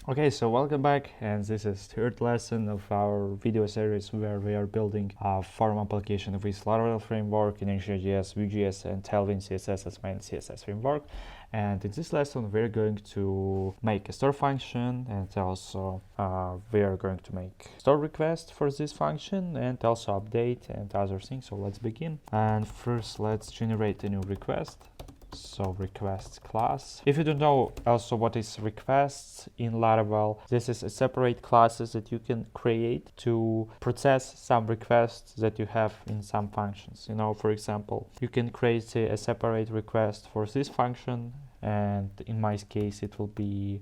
Okay, so welcome back, and this is third lesson of our video series where we are building a form application with Laravel framework, Inertia.js, Vue.js, and TailwindCSS as main CSS framework. And in this lesson, we're going to make a store function, and also we are going to make store request for this function, and also update and other things. So let's begin. And first, let's generate a new request. So request class. If you don't know also what is requests in Laravel, this is a separate classes that you can create to process some requests that you have in some functions. For example, you can create a separate request for this function, and in my case it will be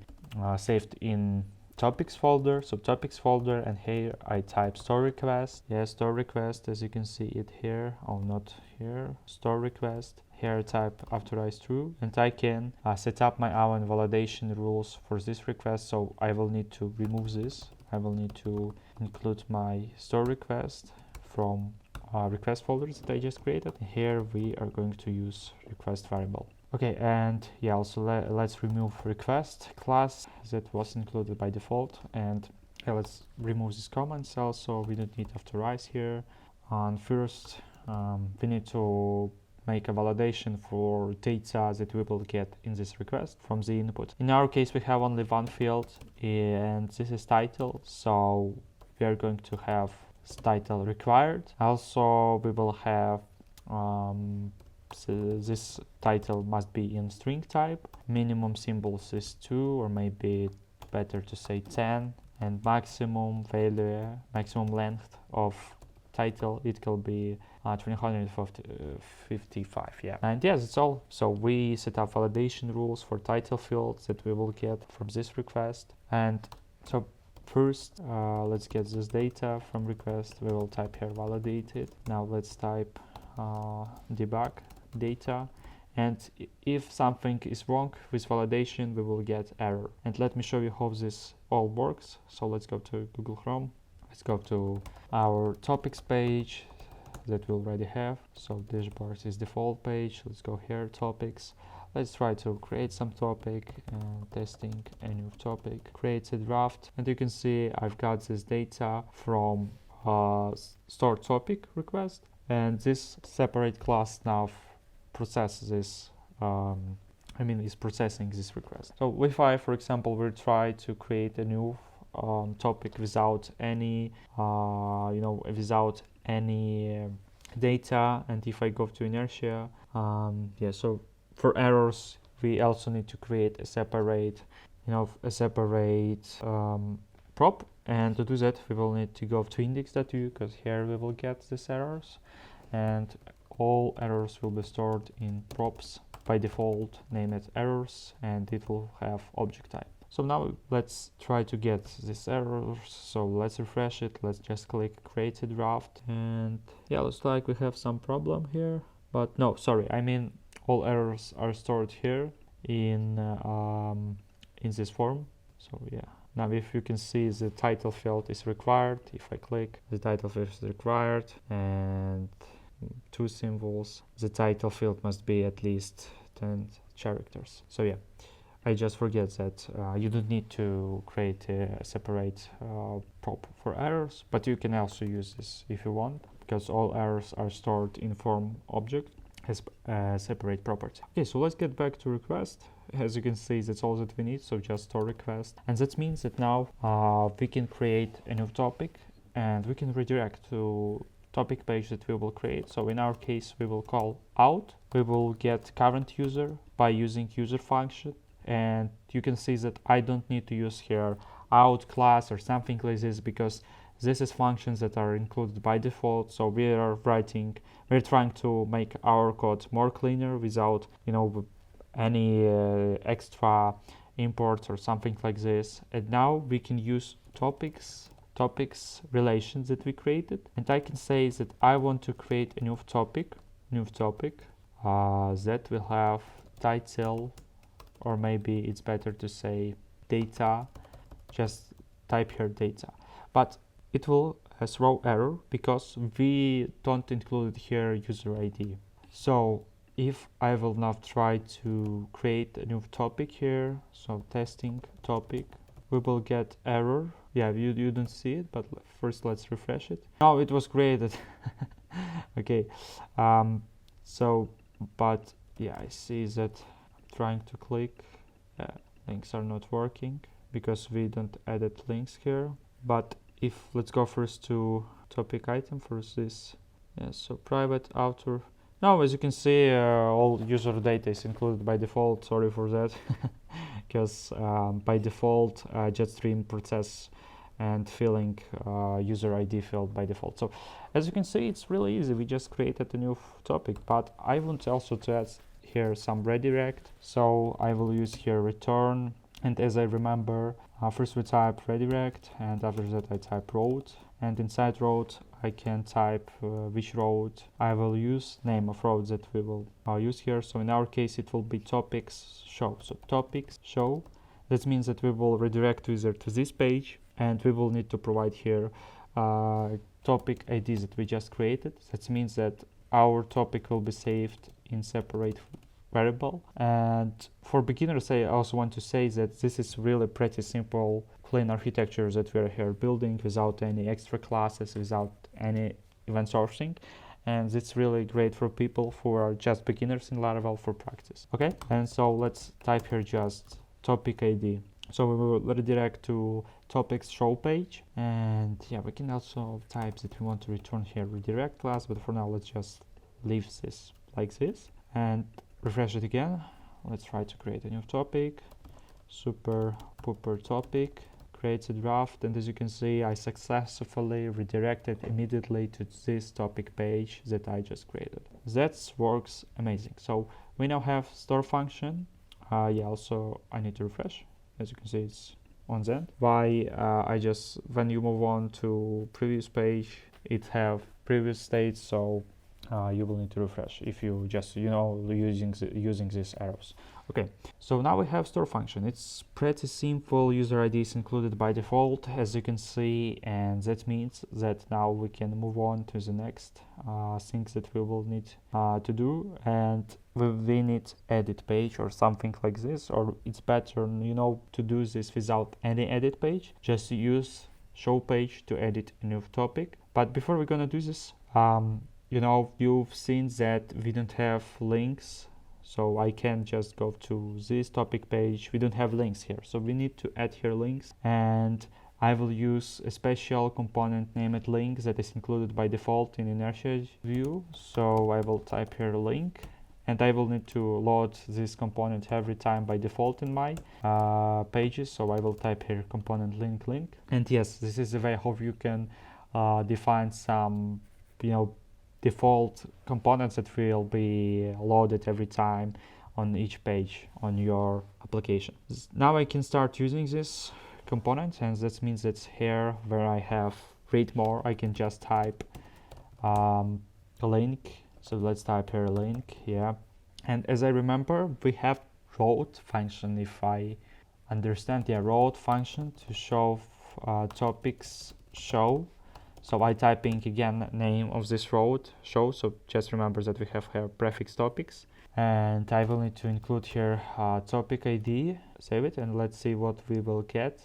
saved in topics folder. So topics folder, and here I type store request. Store request, as you can see it here. Oh, not here. Store request. Here I type authorize true, and I can set up my own validation rules for this request. So I will need to remove this. I will need to include my store request from request folders that I just created. Here we are going to use request variable. Okay, and also let's remove request class that was included by default, and let's remove these comments. Also, we don't need authorize here. And first, we need to make a validation for data that we will get in this request from the input. In our case, we have only one field, and this is title. So we are going to have title required. Also, we will have so this title must be in string type. Minimum symbols is 2, or maybe better to say 10, and maximum value, maximum length of title, it can be 355. And that's all. So we set up validation rules for title fields that we will get from this request. And so first, let's get this data from request. We will type here validated. Now let's type debug data, and if something is wrong with validation, we will get error. And let me show you how this all works. So let's go to Google Chrome. Let's go to our topics page that we already have. So dashboard is default page. Let's go here, topics. Let's try to create some topic, and testing a new topic. Create a draft, and you can see I've got this data from store topic request, and this separate class now processes this is processing this request. So if I, for example, will try to create a new topic without any data, and if I go to Inertia, so for errors we also need to create a separate prop, and to do that we will need to go to index.hu, because here we will get these errors, and all errors will be stored in props. By default, name it errors, and it will have object type. So now let's try to get these errors. So let's refresh it. Let's just click create a draft, and looks like we have some problem here. But no, sorry, all errors are stored here in this form. So now if you can see, the title field is required. If I click, the title field is required, and 2 symbols. The title field must be at least 10 characters. So I just forget that you don't need to create a separate prop for errors, but you can also use this if you want, because all errors are stored in form object as a separate property. Okay, so let's get back to request. As you can see, that's all that we need. So just store request, and that means that now we can create a new topic, and we can redirect to topic page that we will create. So in our case, we will call out. We will get current user by using user function, and you can see that I don't need to use here out class or something like this, because this is functions that are included by default. So we're trying to make our code more cleaner without any extra imports or something like this. And now we can use topics relations that we created, and I can say that I want to create a new topic that will have title, or maybe it's better to say data. Just type here data, but it will throw error because we don't include here user ID. So if I will now try to create a new topic here, so testing topic, we will get error. Yeah, you don't see it, but first let's refresh it. No, it was created. Okay, so, but yeah, I see that I'm trying to click, links are not working because we don't added links here. But if let's go first to topic item for this. Yeah, so private outer. Now, as you can see, all user data is included by default. Sorry for that, because by default, Jetstream process and filling user ID field by default. So as you can see, it's really easy. We just created a new topic, but I want also to add here some redirect. So I will use here return. And as I remember, first we type redirect, and after that I type road. And inside road, I can type which road I will use, name of road that we will use here. So in our case, it will be topics show. So topics show. That means that we will redirect user to this page, and we will need to provide here topic ID that we just created. That means that our topic will be saved in separate variable. And for beginners, I also want to say that this is really pretty simple, clean architecture that we're here building without any extra classes, without any event sourcing. And it's really great for people who are just beginners in Laravel for practice. Okay, and so let's type here just topic ID. So we will redirect to topics show page. And yeah, we can also type that we want to return here redirect class, but for now, let's just leave this like this and refresh it again. Let's try to create a new topic. Super pooper topic. Creates a draft, and as you can see, I successfully redirected immediately to this topic page that I just created. That works amazing. So we now have store function. Yeah, also I need to refresh. As you can see, it's on the end. When you move on to previous page, it have previous state, so you will need to refresh if you just using these arrows. Okay, so now we have store function. It's pretty simple. User ID is included by default, as you can see, and that means that now we can move on to the next things that we will need to do. And we need edit page or something like this, or it's better to do this without any edit page. Just use show page to edit a new topic. But before we're gonna do this, you've seen that we don't have links, so I can just go to this topic page. We don't have links here, so we need to add here links, and I will use a special component named link that is included by default in Inertia view. So I will type here link, and I will need to load this component every time by default in my pages. So I will type here component link. And yes, this is the way how you can define some default components that will be loaded every time on each page on your application. Now I can start using this component, and that means that here where I have read more, I can just type a link. So let's type here link, yeah. And as I remember, we have road function, if I understand, yeah, road function to show topics show. So I typing again name of this road show. So just remember that we have here prefix topics, and I will need to include here topic ID. Save it, and let's see what we will get.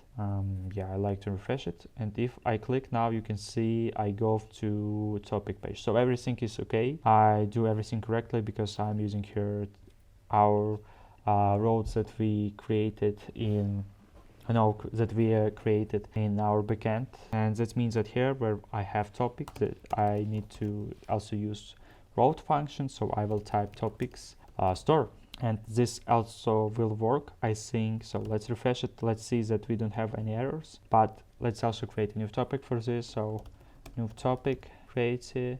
Yeah, I like to refresh it, and if I click now, you can see I go to topic page. So everything is okay. I do everything correctly because I'm using here our roads that we created in created in our backend. And that means that here where I have topic, that I need to also use road function. So I will type topics store, and this also will work, I think. So let's refresh it. Let's see that we don't have any errors, but let's also create a new topic for this. So new topic, create it,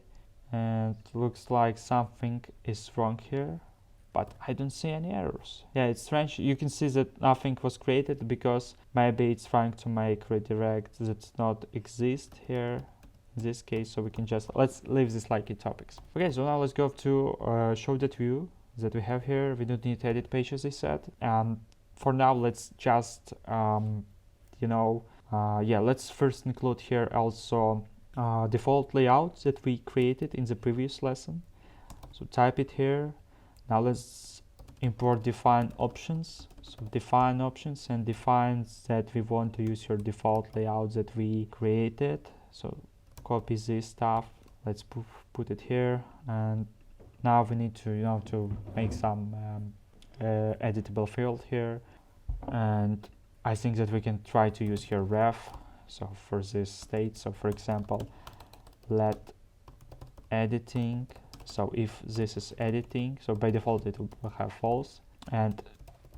and looks like something is wrong here, but I don't see any errors. Yeah, it's strange. You can see that nothing was created because maybe it's trying to make redirect that not exist here in this case. So we can just, let's leave this like in topics. Okay, so now let's go to show that view that we have here. We don't need edit page, as I said. And for now, let's just, let's first include here also default layout that we created in the previous lesson. So type it here. Now let's import define options. So define options and defines that we want to use your default layout that we created. So copy this stuff. Let's put it here, and now we need to to make some editable field here, and I think that we can try to use here ref. So for this state, so for example, let editing. So if this is editing, so by default it will have false, and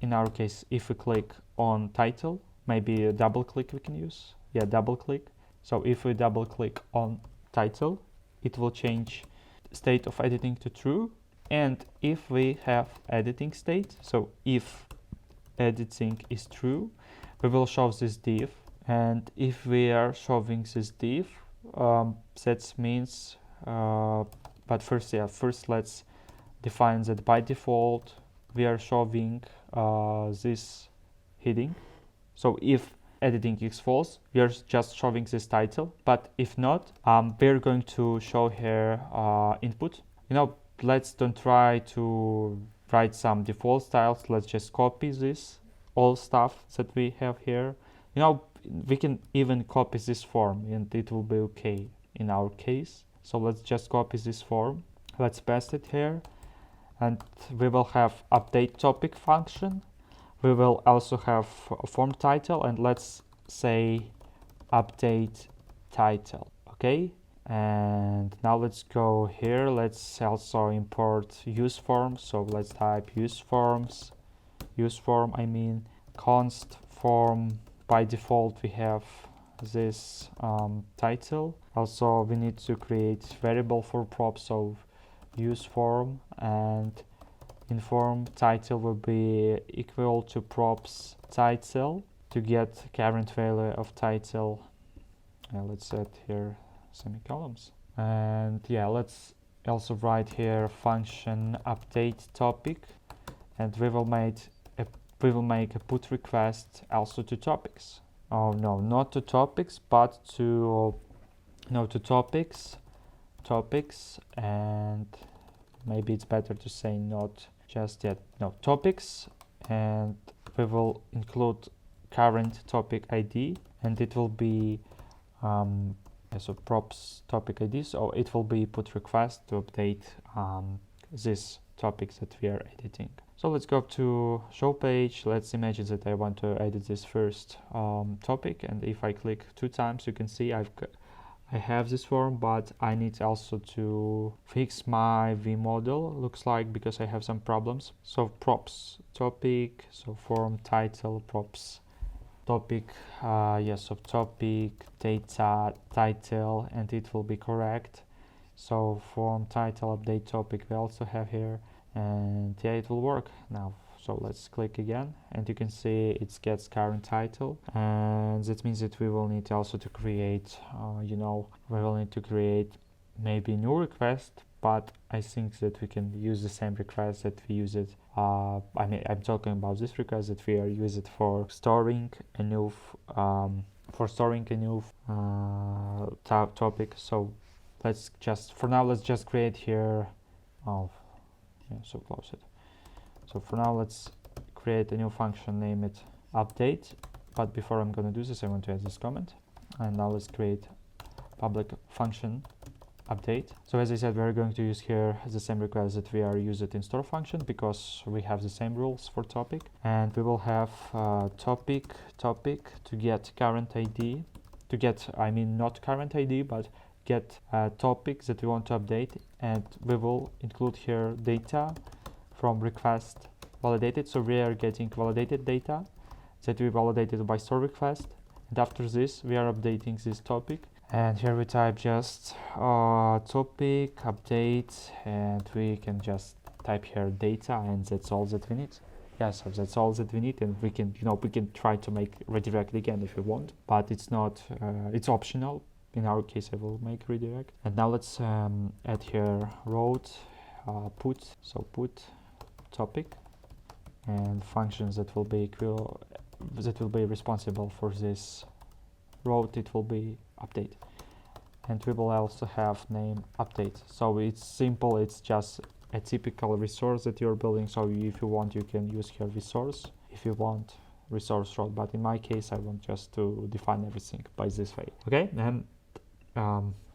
in our case, if we click on title, maybe a double click we can use. Yeah, double click. So if we double click on title, it will change state of editing to true. And if we have editing state, so if editing is true, we will show this div. And if we are showing this div, that means but first let's define that by default we are showing this heading. So if editing is false, we are just showing this title, but if not, we're going to show here input. Let's don't try to write some default styles. Let's just copy this all stuff that we have here. We can even copy this form and it will be okay in our case. So let's just copy this form. Let's paste it here, and we will have update topic function. We will also have a form title, and let's say update title. Okay, and now let's go here. Let's also import use forms. So let's type use form, const form. By default we have this title. Also we need to create variable for props, so use form, and in form title will be equal to props title to get current value of title. Let's set here semicolons, and yeah, let's also write here function update topic, and we will make a put request also to topics. Oh no, not to topics, but to topics, and maybe it's better to say not just yet. No, topics, and we will include current topic ID, and it will be so props topic ID. So it will be put request to update this topics that we are editing. So let's go to show page. Let's imagine that I want to edit this first topic, and if I click 2 times, you can see I have this form, but I need also to fix my Vue model, looks like, because I have some problems. So props topic, so form title props topic, so topic data title, and it will be correct. So form title update topic we also have here, and yeah, it will work now. So let's click again, and you can see it gets current title, and that means that we will need also to create we will need to create maybe new request, but I think that we can use the same request that we use it. I'm talking about this request that we are use it for storing a new topic. So let's just create here. So close it. So for now, let's create a new function, name it update. But before I'm going to do this, I want to add this comment. And now let's create public function update. So as I said, we're going to use here the same request that we are used in store function, because we have the same rules for topic. And we will have topic to get current ID, not current ID, but get topics that we want to update, and we will include here data from request validated. So we are getting validated data that we validated by store request, and after this we are updating this topic, and here we type just topic update, and we can just type here data, and that's all that we need. So that's all that we need, and we can try to make redirect again if we want, but it's not it's optional. In our case, I will make redirect. And now let's add here route put. So put topic, and functions that will be responsible for this route. It will be update, and we will also have name update. So it's simple. It's just a typical resource that you're building. So if you want, you can use here resource if you want resource role, but in my case I want just to define everything by this way. Okay, and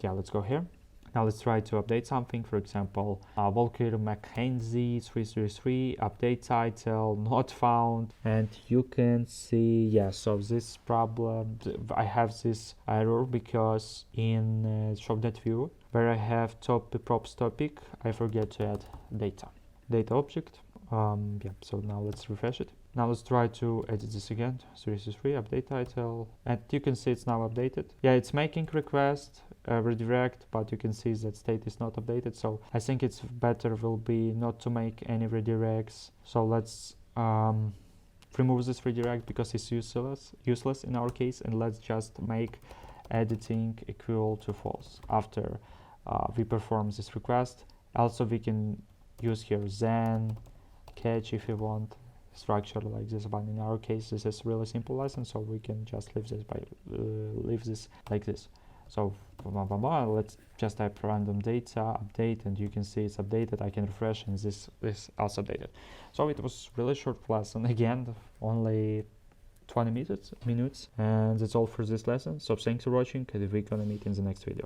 yeah, let's go here. Now let's try to update something. For example, Volker Mackenzie 333 update title not found, and you can see, yeah, so this problem, I have this error because in show.net view where I have props topic, I forget to add data object. Yeah, so now let's refresh it. Now let's try to edit this again. 333 update title, and you can see it's now updated. Yeah, it's making request redirect, but you can see that state is not updated. So I think it's better will be not to make any redirects. So let's remove this redirect because it's useless in our case, and let's just make editing equal to false after we perform this request. Also, we can use here then catch if you want structure like this, but in our case this is really simple lesson, so we can just leave this like this. So let's just type random data update, and you can see it's updated. I can refresh, and this also updated. So it was really short lesson, again only 20 minutes, and that's all for this lesson. So thanks for watching, and we're gonna meet in the next video.